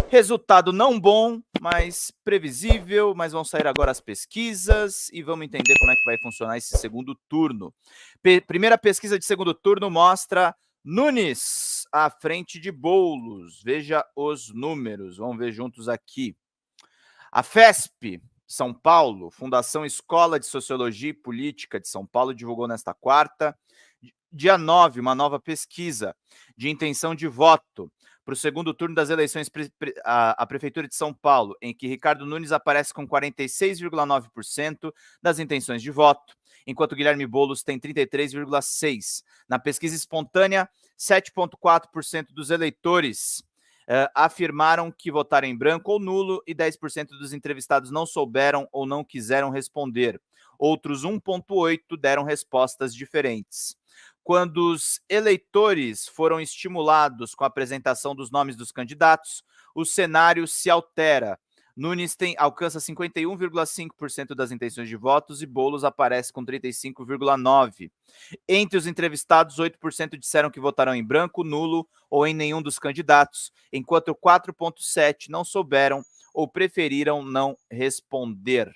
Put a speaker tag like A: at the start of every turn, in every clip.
A: Resultado não bom, mas previsível, mas vão sair agora as pesquisas e vamos entender como é que vai funcionar esse segundo turno. Primeira pesquisa de segundo turno mostra Nunes à frente de Boulos. Veja os números, vamos ver juntos aqui. A FESP, São Paulo, Fundação Escola de Sociologia e Política de São Paulo, divulgou nesta quarta, dia 9, uma nova pesquisa de intenção de voto para o segundo turno das eleições à Prefeitura de São Paulo, em que Ricardo Nunes aparece com 46,9% das intenções de voto, enquanto Guilherme Boulos tem 33,6%. Na pesquisa espontânea, 7,4% dos eleitores afirmaram que votaram em branco ou nulo e 10% dos entrevistados não souberam ou não quiseram responder. Outros 1,8% deram respostas diferentes. Quando os eleitores foram estimulados com a apresentação dos nomes dos candidatos, o cenário se altera. Nunes alcança 51,5% das intenções de votos e Boulos aparece com 35,9%. Entre os entrevistados, 8% disseram que votarão em branco, nulo ou em nenhum dos candidatos, enquanto 4,7% não souberam ou preferiram não responder.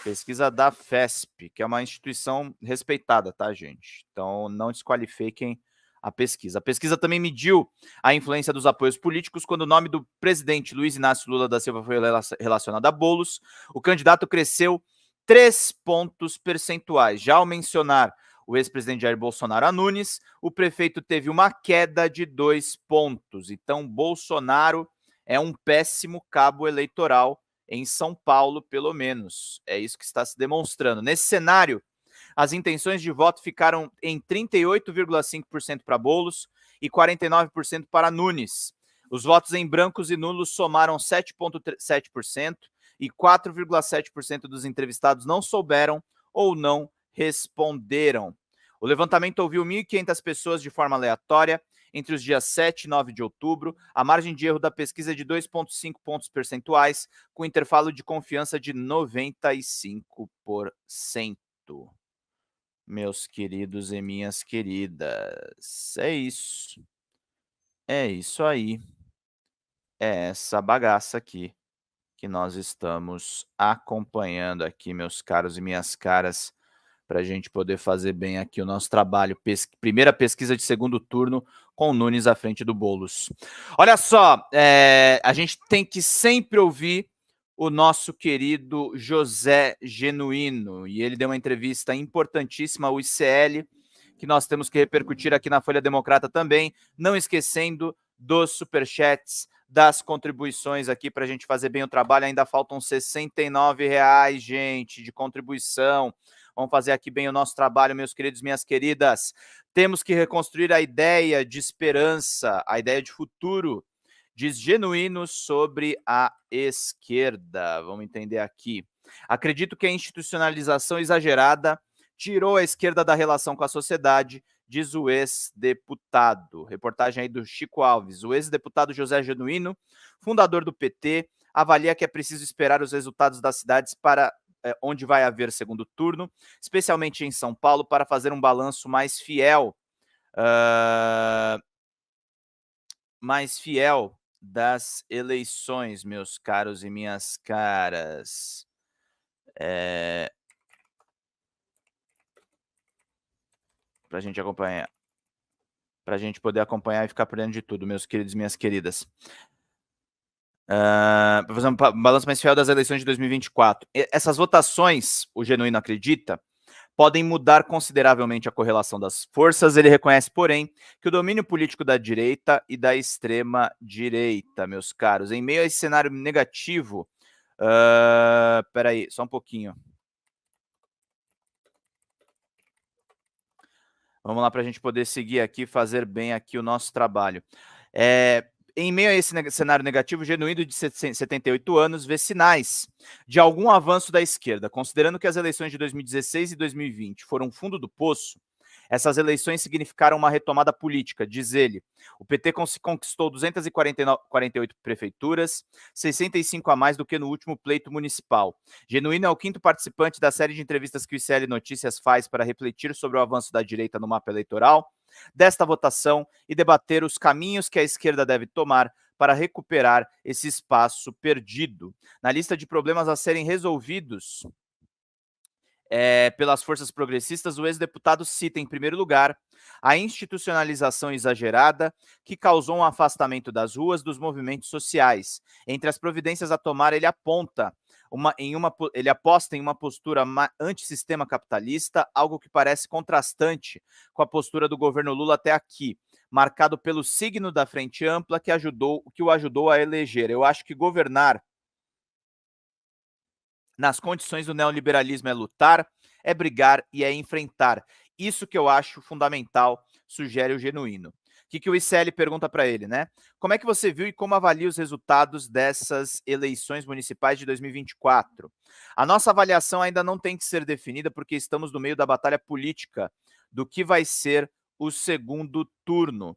A: Pesquisa da FESP, que é uma instituição respeitada, tá, gente? Então, não desqualifiquem a pesquisa. A pesquisa também mediu a influência dos apoios políticos quando o nome do presidente Luiz Inácio Lula da Silva foi relacionado a Boulos. O candidato cresceu 3 pontos percentuais. Já ao mencionar o ex-presidente Jair Bolsonaro a Nunes, o prefeito teve uma queda de 2 pontos. Então, Bolsonaro é um péssimo cabo eleitoral em São Paulo, pelo menos. É isso que está se demonstrando. Nesse cenário, as intenções de voto ficaram em 38,5% para Boulos e 49% para Nunes. Os votos em brancos e nulos somaram 7,7% e 4,7% dos entrevistados não souberam ou não responderam. O levantamento ouviu 1.500 pessoas de forma aleatória entre os dias 7 e 9 de outubro. A margem de erro da pesquisa é de 2,5 pontos percentuais, com intervalo de confiança de 95%. Meus queridos e minhas queridas, é isso. É isso aí. É essa bagaça aqui que nós estamos acompanhando aqui, meus caros e minhas caras, para a gente poder fazer bem aqui o nosso trabalho. Primeira pesquisa de segundo turno com o Nunes à frente do Boulos. Olha só, a gente tem que sempre ouvir o nosso querido José Genuíno, e ele deu uma entrevista importantíssima ao ICL, que nós temos que repercutir aqui na Folha Democrata também, não esquecendo dos superchats, das contribuições aqui para a gente fazer bem o trabalho. Ainda faltam R$69, gente, de contribuição. Vamos fazer aqui bem o nosso trabalho, meus queridos e minhas queridas. Temos que reconstruir a ideia de esperança, a ideia de futuro, diz Genuíno sobre a esquerda. Vamos entender aqui. Acredito que a institucionalização exagerada tirou a esquerda da relação com a sociedade, diz o ex-deputado. Reportagem aí do Chico Alves. O ex-deputado José Genuíno, fundador do PT, avalia que é preciso esperar os resultados das cidades para onde vai haver segundo turno, especialmente em São Paulo, para fazer um balanço mais fiel das eleições, meus caros e minhas caras. Para a gente acompanhar. Para a gente poder acompanhar e ficar por dentro de tudo, meus queridos e minhas queridas. Para fazer um balanço mais fiel das eleições de 2024. Essas votações, o Genuíno acredita, podem mudar consideravelmente a correlação das forças. Ele reconhece, porém, que o domínio político da direita e da extrema-direita, meus caros, em meio a esse cenário negativo... Peraí, só um pouquinho. Vamos lá para a gente poder seguir aqui, fazer bem aqui o nosso trabalho. Em meio a esse cenário negativo, o Genuíno, de 78 anos, vê sinais de algum avanço da esquerda. Considerando que as eleições de 2016 e 2020 foram fundo do poço, essas eleições significaram uma retomada política, diz ele. O PT conquistou 248 prefeituras, 65 a mais do que no último pleito municipal. Genuíno é o quinto participante da série de entrevistas que o ICL Notícias faz para refletir sobre o avanço da direita no mapa eleitoral desta votação e debater os caminhos que a esquerda deve tomar para recuperar esse espaço perdido. Na lista de problemas a serem resolvidos pelas forças progressistas, o ex-deputado cita, em primeiro lugar, a institucionalização exagerada que causou um afastamento das ruas dos movimentos sociais. Entre as providências a tomar, ele aposta em uma postura antissistema capitalista, algo que parece contrastante com a postura do governo Lula até aqui, marcado pelo signo da Frente Ampla que o ajudou a eleger. Eu acho que governar nas condições do neoliberalismo é lutar, é brigar e é enfrentar. Isso que eu acho fundamental, sugere o Genuíno. O que o ICL pergunta para ele, né? Como é que você viu e como avalia os resultados dessas eleições municipais de 2024? A nossa avaliação ainda não tem que ser definida porque estamos no meio da batalha política do que vai ser o segundo turno.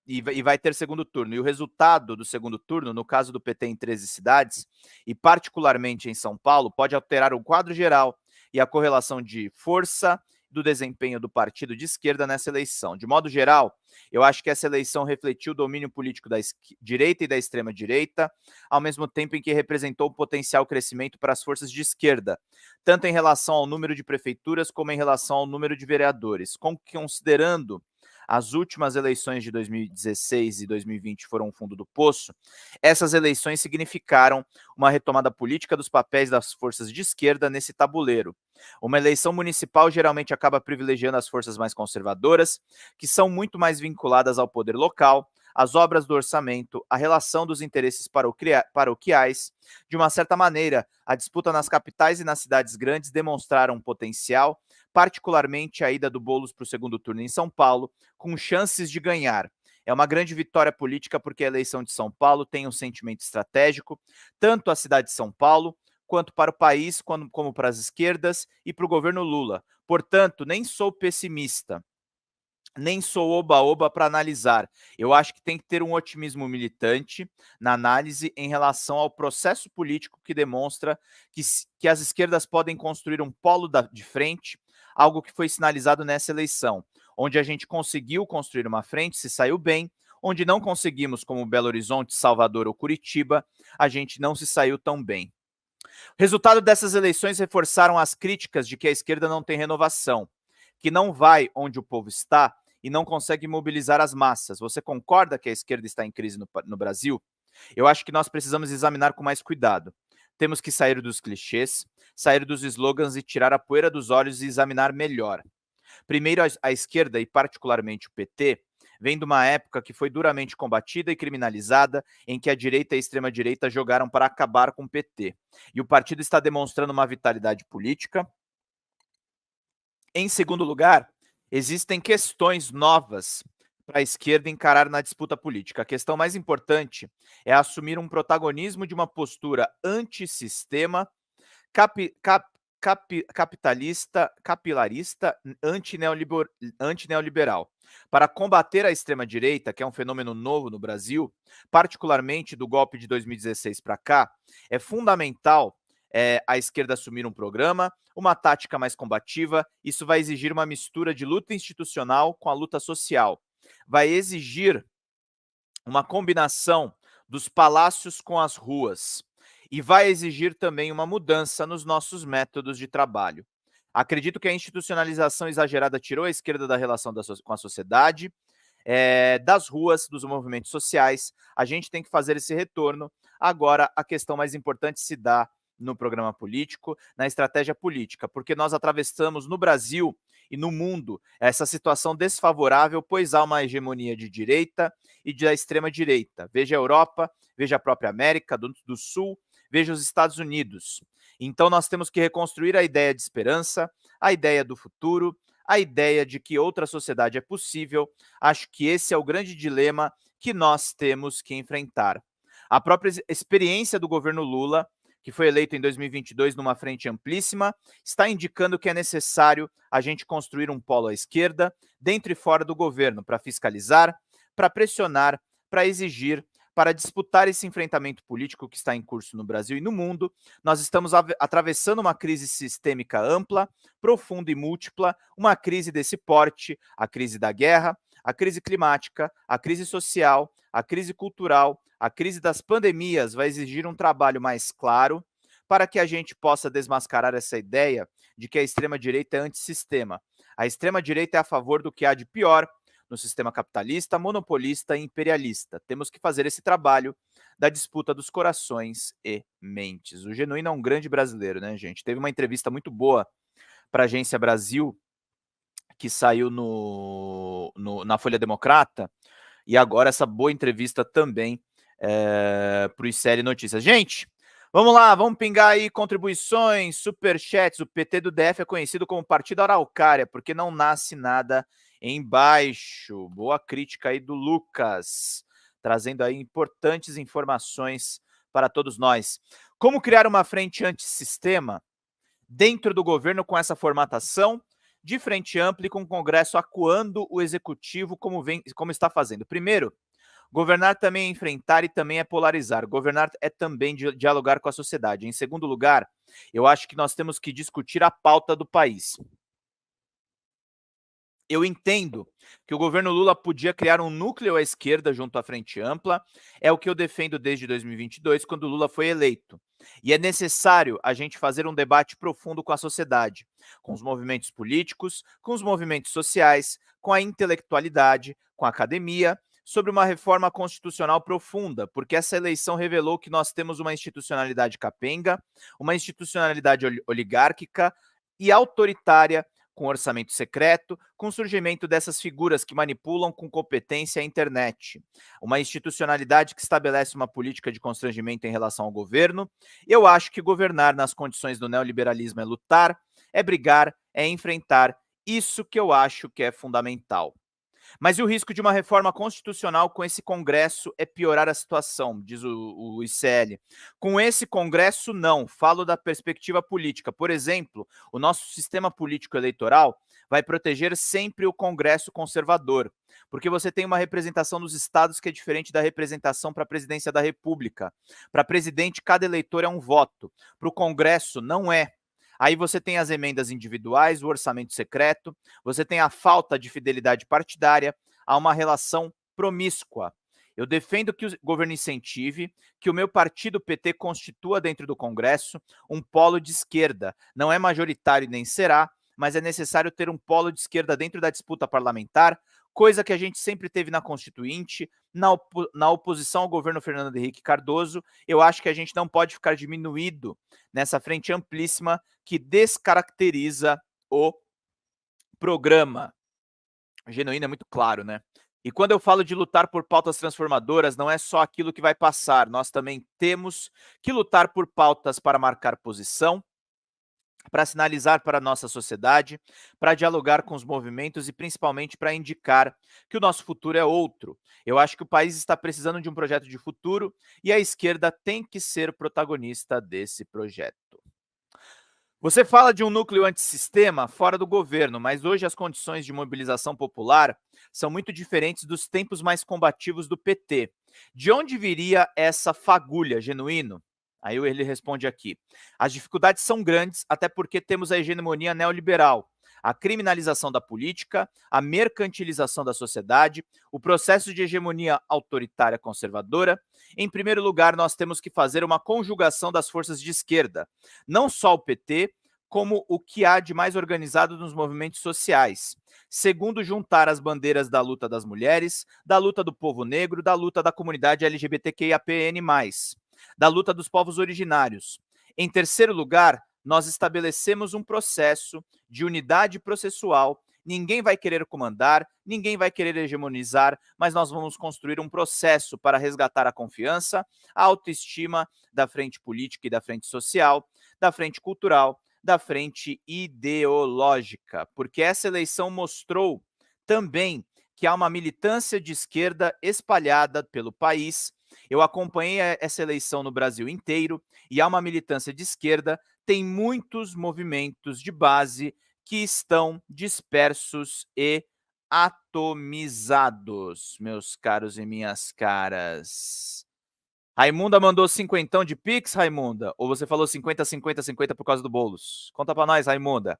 A: E vai ter segundo turno. E o resultado do segundo turno, no caso do PT em 13 cidades, e particularmente em São Paulo, pode alterar o quadro geral e a correlação de força do desempenho do partido de esquerda nessa eleição. De modo geral, eu acho que essa eleição refletiu o domínio político da direita e da extrema-direita, ao mesmo tempo em que representou o potencial crescimento para as forças de esquerda, tanto em relação ao número de prefeituras como em relação ao número de vereadores. Considerando as últimas eleições de 2016 e 2020 foram um fundo do poço, essas eleições significaram uma retomada política dos papéis das forças de esquerda nesse tabuleiro. Uma eleição municipal geralmente acaba privilegiando as forças mais conservadoras, que são muito mais vinculadas ao poder local, às obras do orçamento, à relação dos interesses paroquiais. De uma certa maneira, a disputa nas capitais e nas cidades grandes demonstraram potencial, particularmente a ida do Boulos para o segundo turno em São Paulo, com chances de ganhar. É uma grande vitória política porque a eleição de São Paulo tem um sentimento estratégico, tanto a cidade de São Paulo, quanto para o país, como para as esquerdas e para o governo Lula. Portanto, nem sou pessimista, nem sou oba-oba para analisar. Eu acho que tem que ter um otimismo militante na análise em relação ao processo político que demonstra que as esquerdas podem construir um polo de frente, algo que foi sinalizado nessa eleição, onde a gente conseguiu construir uma frente, se saiu bem, onde não conseguimos, como Belo Horizonte, Salvador ou Curitiba, a gente não se saiu tão bem. O resultado dessas eleições reforçaram as críticas de que a esquerda não tem renovação, que não vai onde o povo está e não consegue mobilizar as massas. Você concorda que a esquerda está em crise no Brasil? Eu acho que nós precisamos examinar com mais cuidado. Temos que sair dos clichês, sair dos slogans e tirar a poeira dos olhos e examinar melhor. Primeiro, a esquerda, e particularmente o PT, vem de uma época que foi duramente combatida e criminalizada, em que a direita e a extrema-direita jogaram para acabar com o PT. E o partido está demonstrando uma vitalidade política. Em segundo lugar, existem questões novas para a esquerda encarar na disputa política. A questão mais importante é assumir um protagonismo de uma postura antissistema, capitalista, capilarista, antineoliberal. Para combater a extrema-direita, que é um fenômeno novo no Brasil, particularmente do golpe de 2016 para cá, é fundamental a esquerda assumir um programa, uma tática mais combativa. Isso vai exigir uma mistura de luta institucional com a luta social. Vai exigir uma combinação dos palácios com as ruas. E vai exigir também uma mudança nos nossos métodos de trabalho. Acredito que a institucionalização exagerada tirou a esquerda da relação com a sociedade, das ruas, dos movimentos sociais. A gente tem que fazer esse retorno. Agora, a questão mais importante se dá no programa político, na estratégia política, porque nós atravessamos no Brasil e no mundo essa situação desfavorável, pois há uma hegemonia de direita e da extrema-direita. Veja a Europa, veja a própria América do Sul, veja os Estados Unidos. Então nós temos que reconstruir a ideia de esperança, a ideia do futuro, a ideia de que outra sociedade é possível. Acho que esse é o grande dilema que nós temos que enfrentar. A própria experiência do governo Lula, que foi eleito em 2022 numa frente amplíssima, está indicando que é necessário a gente construir um polo à esquerda, dentro e fora do governo, para fiscalizar, para pressionar, para exigir, para disputar esse enfrentamento político que está em curso no Brasil e no mundo. Nós estamos atravessando uma crise sistêmica ampla, profunda e múltipla, uma crise desse porte, a crise da guerra, a crise climática, a crise social, a crise cultural, a crise das pandemias vai exigir um trabalho mais claro para que a gente possa desmascarar essa ideia de que a extrema-direita é antissistema. A extrema-direita é a favor do que há de pior no sistema capitalista, monopolista e imperialista. Temos que fazer esse trabalho da disputa dos corações e mentes. O Genuíno é um grande brasileiro, né, gente? Teve uma entrevista muito boa para a Agência Brasil, que saiu na Folha Democrata, e agora essa boa entrevista também para o ICL Notícias. Gente, vamos lá, vamos pingar aí contribuições, superchats. O PT do DF é conhecido como Partido Araucária, porque não nasce nada embaixo. Boa crítica aí do Lucas, trazendo aí importantes informações para todos nós. Como criar uma frente antissistema dentro do governo com essa formatação de frente ampla e com o Congresso acuando o Executivo como está fazendo? Primeiro, governar também é enfrentar e também é polarizar. Governar é também dialogar com a sociedade. Em segundo lugar, eu acho que nós temos que discutir a pauta do país. Eu entendo que o governo Lula podia criar um núcleo à esquerda junto à Frente Ampla, é o que eu defendo desde 2022, quando Lula foi eleito. E é necessário a gente fazer um debate profundo com a sociedade, com os movimentos políticos, com os movimentos sociais, com a intelectualidade, com a academia, sobre uma reforma constitucional profunda, porque essa eleição revelou que nós temos uma institucionalidade capenga, uma institucionalidade oligárquica e autoritária, com orçamento secreto, com o surgimento dessas figuras que manipulam com competência a internet. Uma institucionalidade que estabelece uma política de constrangimento em relação ao governo. Eu acho que governar nas condições do neoliberalismo é lutar, é brigar, é enfrentar. Isso que eu acho que é fundamental. Mas e o risco de uma reforma constitucional com esse Congresso é piorar a situação, diz o ICL. Com esse Congresso, não. Falo da perspectiva política. Por exemplo, o nosso sistema político eleitoral vai proteger sempre o Congresso conservador, porque você tem uma representação nos estados que é diferente da representação para a presidência da República. Para presidente, cada eleitor é um voto. Para o Congresso, não é. Aí você tem as emendas individuais, o orçamento secreto, você tem a falta de fidelidade partidária, há uma relação promíscua. Eu defendo que o governo incentive que o meu partido PT constitua dentro do Congresso um polo de esquerda. Não é majoritário nem será, mas é necessário ter um polo de esquerda dentro da disputa parlamentar, coisa que a gente sempre teve na Constituinte, na oposição ao governo Fernando Henrique Cardoso. Eu acho que a gente não pode ficar diminuído nessa frente amplíssima que descaracteriza o programa. O Genuíno é muito claro, né? E quando eu falo de lutar por pautas transformadoras, não é só aquilo que vai passar, nós também temos que lutar por pautas para marcar posição, para sinalizar para a nossa sociedade, para dialogar com os movimentos e principalmente para indicar que o nosso futuro é outro. Eu acho que o país está precisando de um projeto de futuro e a esquerda tem que ser protagonista desse projeto. Você fala de um núcleo antissistema fora do governo, mas hoje as condições de mobilização popular são muito diferentes dos tempos mais combativos do PT. De onde viria essa fagulha, Genuíno? Aí ele responde aqui. As dificuldades são grandes, até porque temos a hegemonia neoliberal, a criminalização da política, a mercantilização da sociedade, o processo de hegemonia autoritária conservadora. Em primeiro lugar, nós temos que fazer uma conjugação das forças de esquerda, não só o PT, como o que há de mais organizado nos movimentos sociais. Segundo, juntar as bandeiras da luta das mulheres, da luta do povo negro, da luta da comunidade LGBTQIAPN+, da luta dos povos originários. Em terceiro lugar, nós estabelecemos um processo de unidade processual. Ninguém vai querer comandar, ninguém vai querer hegemonizar, mas nós vamos construir um processo para resgatar a confiança, a autoestima da frente política e da frente social, da frente cultural, da frente ideológica, porque essa eleição mostrou também que há uma militância de esquerda espalhada pelo país. Eu acompanhei essa eleição no Brasil inteiro e há uma militância de esquerda, tem muitos movimentos de base que estão dispersos e atomizados, meus caros e minhas caras. Raimunda mandou 50 de Pix, Raimunda? Ou você falou 50, 50, 50 por causa do Boulos? Conta pra nós, Raimunda.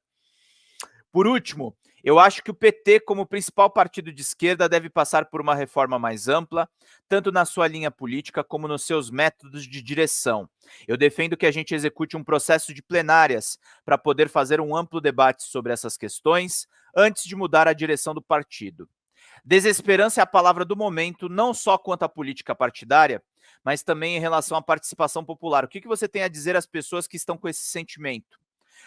A: Por último, Eu acho que o PT, como principal partido de esquerda, deve passar por uma reforma mais ampla, tanto na sua linha política como nos seus métodos de direção. Eu defendo que a gente execute um processo de plenárias para poder fazer um amplo debate sobre essas questões antes de mudar a direção do partido. Desesperança é a palavra do momento, não só quanto à política partidária, mas também em relação à participação popular. O que você tem a dizer às pessoas que estão com esse sentimento?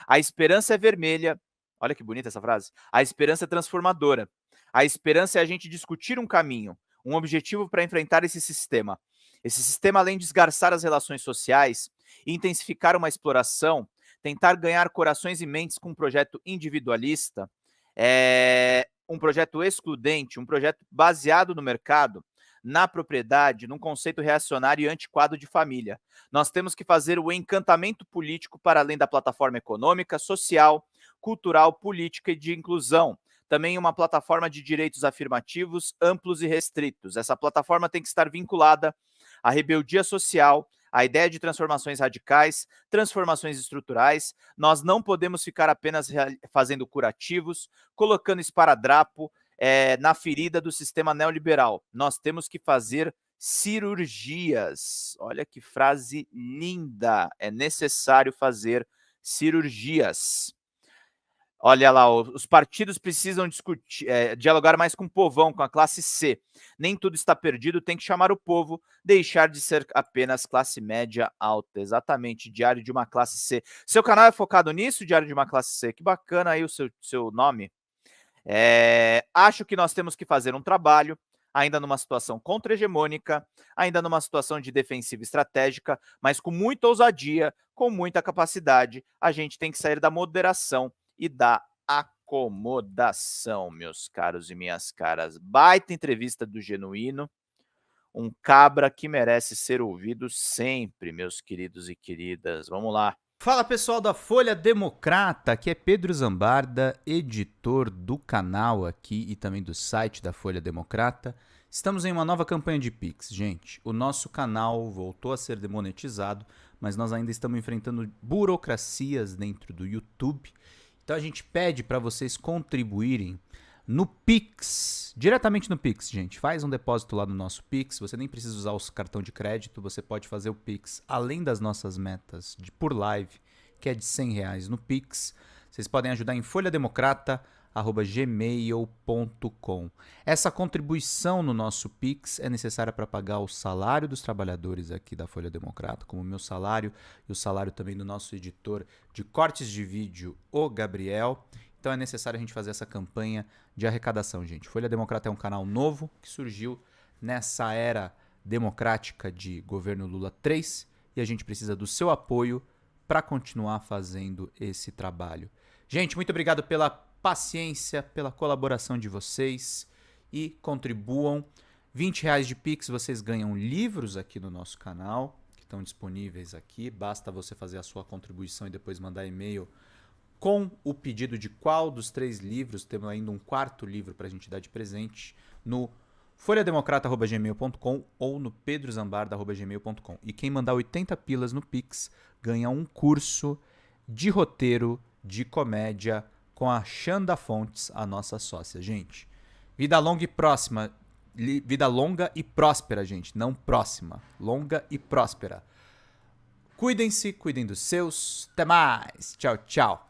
A: A esperança é vermelha. Olha que bonita essa frase. A esperança é transformadora. A esperança é a gente discutir um caminho, um objetivo para enfrentar esse sistema. Esse sistema, além de esgarçar as relações sociais, intensificar uma exploração, tentar ganhar corações e mentes com um projeto individualista, um projeto excludente, um projeto baseado no mercado, na propriedade, num conceito reacionário e antiquado de família. Nós temos que fazer o encantamento político para além da plataforma econômica, social, cultural, política e de inclusão. Também uma plataforma de direitos afirmativos, amplos e restritos. Essa plataforma tem que estar vinculada à rebeldia social, à ideia de transformações radicais, transformações estruturais. Nós não podemos ficar apenas fazendo curativos, colocando esparadrapo na ferida do sistema neoliberal. Nós temos que fazer cirurgias. Olha que frase linda. É necessário fazer cirurgias. Olha lá, os partidos precisam discutir, dialogar mais com o povão, com a classe C. Nem tudo está perdido, tem que chamar o povo, deixar de ser apenas classe média alta. Exatamente, Diário de uma Classe C. Seu canal é focado nisso, Diário de uma Classe C? Que bacana aí o seu nome. Acho que nós temos que fazer um trabalho, ainda numa situação contra-hegemônica, ainda numa situação de defensiva estratégica, mas com muita ousadia, com muita capacidade. A gente tem que sair da moderação e da acomodação, meus caros e minhas caras. Baita entrevista do Genuíno, um cabra que merece ser ouvido sempre, meus queridos e queridas. Vamos lá.
B: Fala pessoal da Folha Democrata, aqui é Pedro Zambarda, editor do canal aqui e também do site da Folha Democrata. Estamos em uma nova campanha de Pix, gente. O nosso canal voltou a ser demonetizado, mas nós ainda estamos enfrentando burocracias dentro do YouTube. Então a gente pede para vocês contribuírem no Pix, diretamente no Pix, gente. Faz um depósito lá no nosso Pix, você nem precisa usar o cartão de crédito, você pode fazer o Pix além das nossas metas por live, que é de R$100 no Pix. Vocês podem ajudar em folhademocrata@gmail.com. Essa contribuição no nosso Pix é necessária para pagar o salário dos trabalhadores aqui da Folha Democrata, como o meu salário e o salário também do nosso editor de cortes de vídeo, o Gabriel. Então é necessário a gente fazer essa campanha de arrecadação, gente. Folha Democrata é um canal novo que surgiu nessa era democrática de governo Lula 3 e a gente precisa do seu apoio para continuar fazendo esse trabalho. Gente, muito obrigado pela paciência, pela colaboração de vocês e contribuam. R$20 de Pix, vocês ganham livros aqui no nosso canal, que estão disponíveis aqui. Basta você fazer a sua contribuição e depois mandar e-mail com o pedido de qual dos 3 livros, temos ainda um 4º livro para a gente dar de presente, no folhademocrata@gmail.com ou no pedrozambarda@gmail.com. E quem mandar 80 pilas no Pix ganha um curso de roteiro de comédia com a Xanda Fontes, a nossa sócia. Gente, vida longa e próxima. Vida longa e próspera, gente. Não próxima. Longa e próspera. Cuidem-se, cuidem dos seus. Até mais. Tchau, tchau.